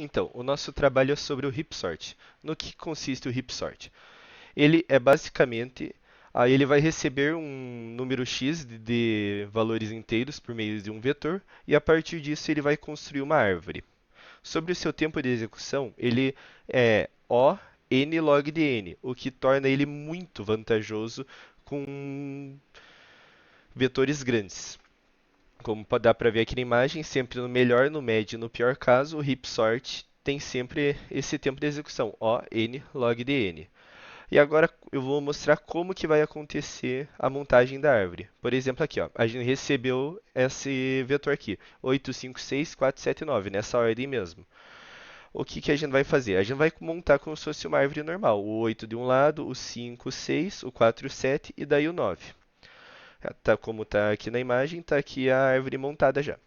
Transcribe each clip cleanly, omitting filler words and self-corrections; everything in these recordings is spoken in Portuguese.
Então, o nosso trabalho é sobre o heap sort. No que consiste o heap sort? Ele é basicamente, aí ele vai receber um número x de valores inteiros por meio de um vetor e a partir disso ele vai construir uma árvore. Sobre o seu tempo de execução, ele é O n log de n, o que torna ele muito vantajoso com vetores grandes. Como dá para ver aqui na imagem, sempre no melhor, no médio e no pior caso, o heap sort tem sempre esse tempo de execução, O n log de n. E agora eu vou mostrar como que vai acontecer a montagem da árvore. Por exemplo, aqui, ó, a gente recebeu esse vetor aqui, 8, 5, 6, 4, 7, 9, nessa ordem mesmo. O que que a gente vai fazer? A gente vai montar como se fosse uma árvore normal. O 8 de um lado, o 5, o 6, o 4, o 7 e daí o 9. Tá como está aqui na imagem, está aqui a árvore montada já.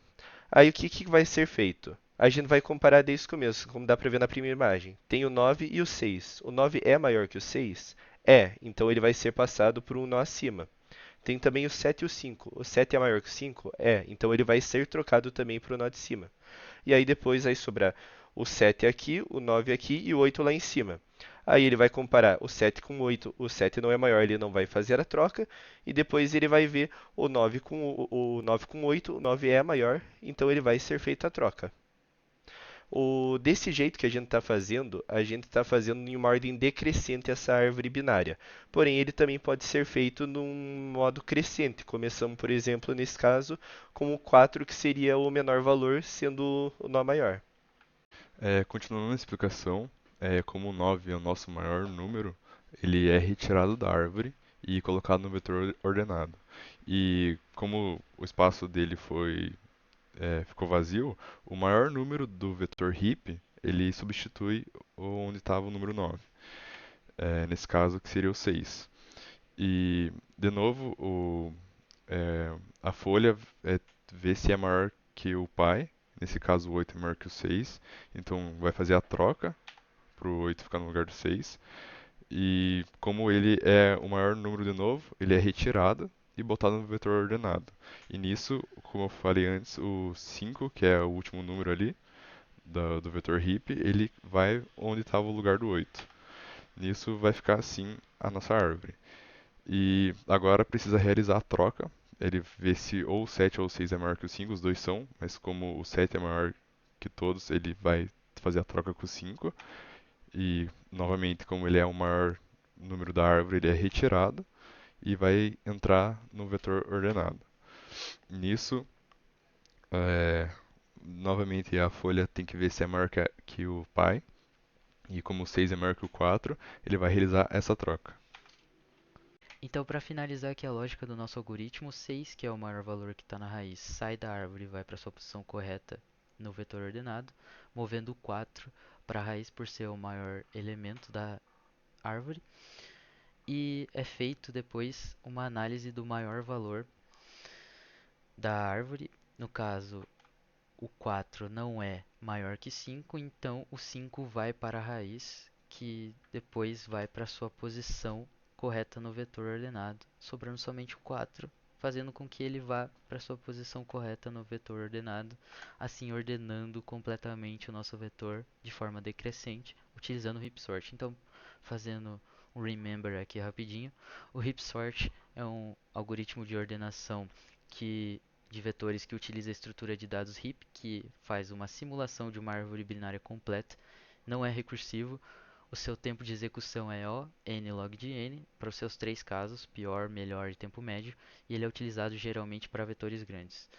Aí o que que vai ser feito? A gente vai comparar desde o começo, como dá para ver na primeira imagem. Tem o 9 e o 6. O 9 é maior que o 6? É, então ele vai ser passado por um nó acima. Tem também o 7 e o 5. O 7 é maior que o 5? É, então ele vai ser trocado também para o nó de cima. E aí depois vai sobrar o 7 aqui, o 9 aqui e o 8 lá em cima. Aí ele vai comparar o 7 com o 8, o 7 não é maior, ele não vai fazer a troca, e depois ele vai ver o 9 com o 9 com o 8, o 9 é maior, então ele vai ser feita a troca. Desse jeito que a gente está fazendo em uma ordem decrescente essa árvore binária. Porém, ele também pode ser feito num modo crescente. Começamos, por exemplo, nesse caso, com o 4, que seria o menor valor, sendo o nó maior. Continuando a explicação, como o 9 é o nosso maior número, ele é retirado da árvore e colocado no vetor ordenado. E como o espaço dele ficou vazio, o maior número do vetor heap, ele substitui onde estava o número 9. Nesse caso, que seria o 6. E, de novo, a folha vê se é maior que o pai. Nesse caso, o 8 é maior que o 6. Então, vai fazer a troca para o 8 ficar no lugar do 6. E como ele é o maior número de novo, ele é retirado e botado no vetor ordenado. E nisso, como eu falei antes, o 5, que é o último número ali do vetor heap, ele vai onde estava o lugar do 8. Nisso vai ficar assim a nossa árvore. E agora precisa realizar a troca. Ele vê se ou o 7 ou o 6 é maior que o 5, os dois são, mas como o 7 é maior que todos, ele vai fazer a troca com o 5. E novamente, como ele é o maior número da árvore, ele é retirado e vai entrar no vetor ordenado. Nisso, é, novamente a folha tem que ver se é maior que o pai. E como o 6 é maior que o 4, ele vai realizar essa troca. Então, para finalizar aqui a lógica do nosso algoritmo, 6, que é o maior valor que está na raiz, sai da árvore e vai para sua posição correta no vetor ordenado, movendo o 4 para a raiz por ser o maior elemento da árvore. E é feito depois uma análise do maior valor da árvore. No caso, o 4 não é maior que 5, então o 5 vai para a raiz, que depois vai para sua posição correta no vetor ordenado, sobrando somente o 4, fazendo com que ele vá para sua posição correta no vetor ordenado, assim ordenando completamente o nosso vetor de forma decrescente, utilizando o heap sort. Então, fazendo um remember aqui rapidinho, o heap sort é um algoritmo de ordenação que de vetores que utiliza a estrutura de dados heap, que faz uma simulação de uma árvore binária completa, não é recursivo, o seu tempo de execução é O, n log de n, para os seus três casos, pior, melhor e tempo médio, e ele é utilizado geralmente para vetores grandes.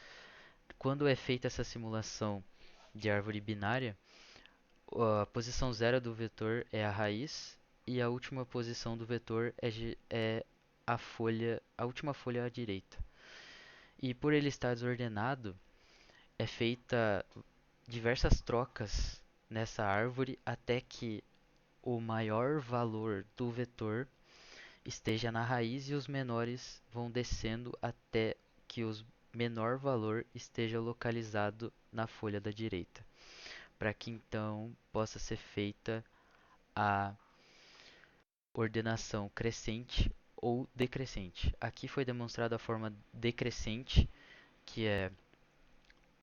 Quando é feita essa simulação de árvore binária, a posição zero do vetor é a raiz e a última posição do vetor é a última folha à direita. E por ele estar desordenado, é feita diversas trocas nessa árvore até que o maior valor do vetor esteja na raiz e os menores vão descendo até que o menor valor esteja localizado na folha da direita, para que então possa ser feita a ordenação crescente ou decrescente. Aqui foi demonstrada a forma decrescente, que é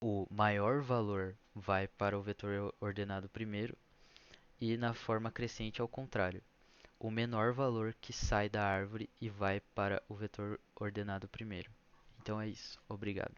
o maior valor vai para o vetor ordenado primeiro e na forma crescente ao contrário. O menor valor que sai da árvore e vai para o vetor ordenado primeiro. Então é isso. Obrigado.